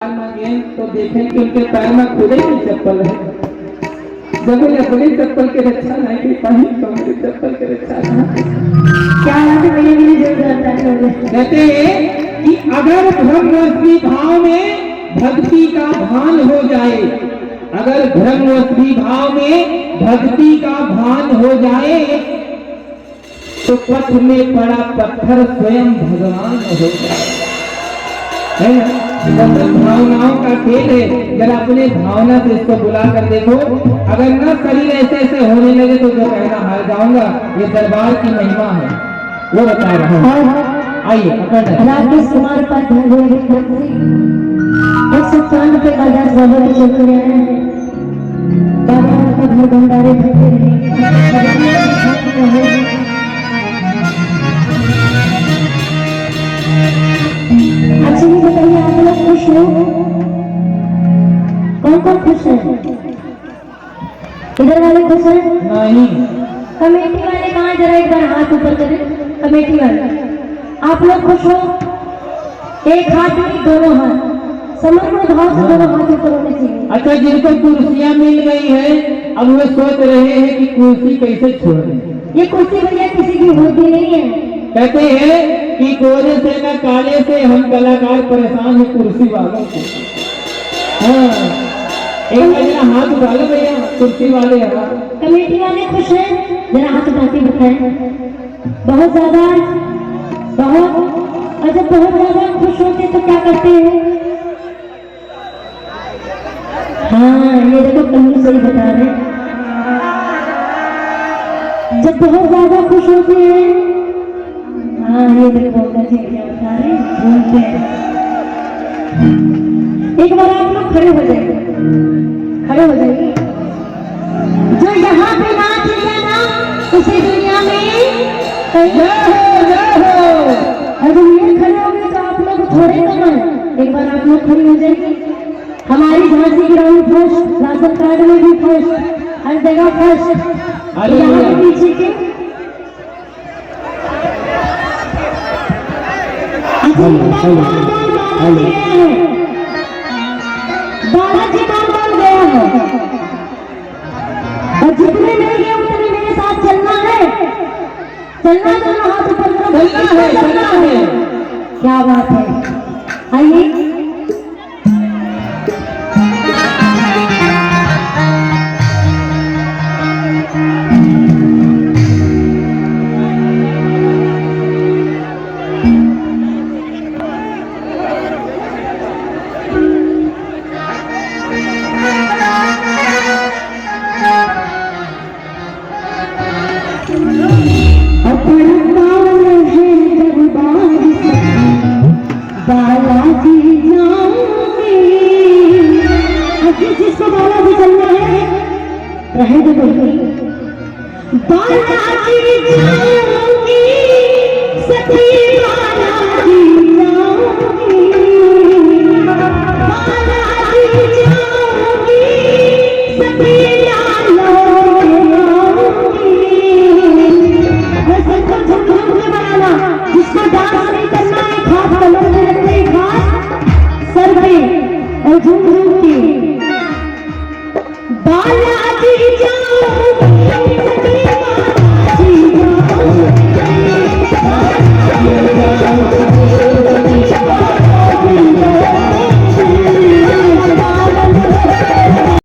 में तो देखें कि उनके पैर में खुले की चप्पल है। जब वो अपनी चप्पल के रक्षा नहीं की पाई तो मेरी चप्पल के रक्षा क्या बात है, मेरी जरूरत है। कहते हैं कि अगर ब्रह्मवशी भाव में भक्ति का भान हो जाए, अगर ब्रह्मवशी भाव में भक्ति का भान हो जाए तो पथ में पड़ा पत्थर स्वयं भगवान हो जाए। है ना? भावनाओं का खेल है। जरा अपने भावना से इसको बुला कर देखो। अगर ना शरीर ऐसे ऐसे होने लगे तो जो कहना हार जाऊंगा। ये दरबार की महिमा है, वो बता रहा हूँ। आइए राकेश कुमार पाठक 195 का 10 वालों के चल रहे हैं। बाबा का घर भंडारे भरते रहे। अच्छा ये बताइए, आप लोग खुश हो? कौन कौन खुश है? इधर वाले खुश हैं? नहीं। कमेटी वाले कहाँ? जरा एक बार हाथ ऊपर करें। कमेटी वाले आप लोग खुश हो? एक हाथ नहीं, दोनों हाथ समर्पण भाव से दोनों हाथ ऊपर होने चाहिए। अच्छा, जिनको कुर्सियाँ मिल गई है अब वे सोच रहे हैं कि कुर्सी कैसे छोड़ दें। ये कुर्सी भैया किसी की होती नहीं है। कहते हैं कि गोरे से न काले से हम कलाकार परेशान हैं कुर्सी वालों को। हाँ, एक जरा हाथ उठा लो भैया, कुर्सी वाले। हाँ, कमेटी वाले खुश हैं? जरा हाथ उठा के बताएं। बहुत ज्यादा, बहुत। और जब बहुत ज्यादा खुश होते तो क्या करते हैं? हाँ, ये देखो कन्नू सही बता रहे। जब बहुत ज्यादा खुश होते हैं, हाँ ये देखो मुझे क्या बता रहे, बोलते हैं। एक बार आप लोग खड़े हो जाइए, खड़े हो जाइए। जो यहाँ पे नाच लिया ना, उसी दुनिया में अगर ये खड़े हो गए तो आप लोग थोड़े कम है। एक बार आप लोग खड़े हो जाइए। हमारी झांसी की रानी फर्स्ट, राशन कार्ड में भी फर्स्ट, हर जगह फर्स्ट। यहाँ पीछे के बालाजी कौन गया है? और जितने नहीं गए उतने मेरे साथ चलना है। चलना है, दोनों हाथ ऊपर करो। चलना है। क्या बात है, आइए। रहे तो बालाजी जाऊंगी, सती बालाजी जाऊंगी, बालाजी जाऊंगी, सती बनाना। जिसको डांस नहीं करना है, हाथ कमर में रखते हैं, हाथ सर पे और झूम झूम के बालाजी जाऊंगी, सती बालाजी जाऊंगी।